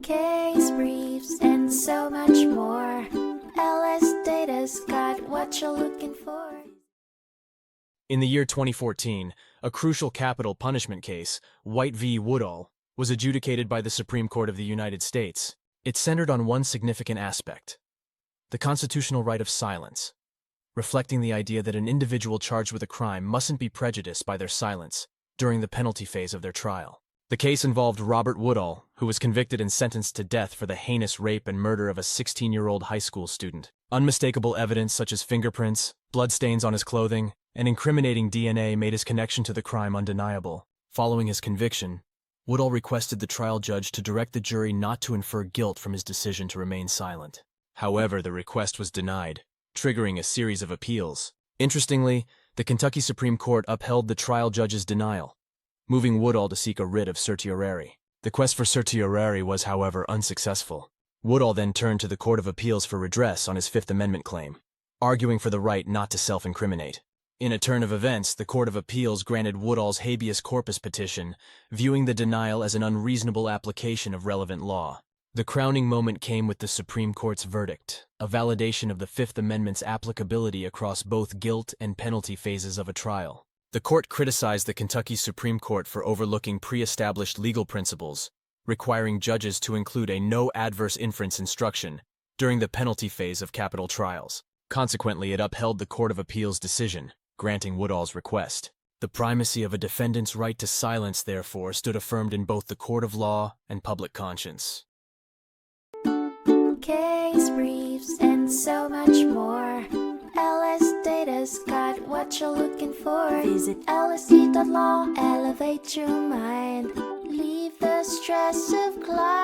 case briefs, and so much more. LSData's got what you're looking for. In the year 2014, a crucial capital punishment case, White v. Woodall, was adjudicated by the Supreme Court of the United States. It centered on one significant aspect: the constitutional right of silence, reflecting the idea that an individual charged with a crime mustn't be prejudiced by their silence during the penalty phase of their trial. The case involved Robert Woodall, who was convicted and sentenced to death for the heinous rape and murder of a 16-year-old high school student. Unmistakable evidence such as fingerprints, bloodstains on his clothing, and incriminating DNA made his connection to the crime undeniable. Following his conviction, Woodall requested the trial judge to direct the jury not to infer guilt from his decision to remain silent. However, the request was denied, triggering a series of appeals. Interestingly, the Kentucky Supreme Court upheld the trial judge's denial, moving Woodall to seek a writ of certiorari. The quest for certiorari was, however, unsuccessful. Woodall then turned to the Court of Appeals for redress on his Fifth Amendment claim, arguing for the right not to self-incriminate. In a turn of events, the Court of Appeals granted Woodall's habeas corpus petition, viewing the denial as an unreasonable application of relevant law. The crowning moment came with the Supreme Court's verdict, a validation of the Fifth Amendment's applicability across both guilt and penalty phases of a trial. The court criticized the Kentucky Supreme Court for overlooking pre-established legal principles, requiring judges to include a no adverse inference instruction during the penalty phase of capital trials. Consequently, it upheld the Court of Appeals' decision, granting Woodall's request. The primacy of a defendant's right to silence, therefore, stood affirmed in both the court of law and public conscience. Case briefs, and so much more. LSData's got what you're looking for. Visit lsd.law, elevate your mind, leave the stress of class.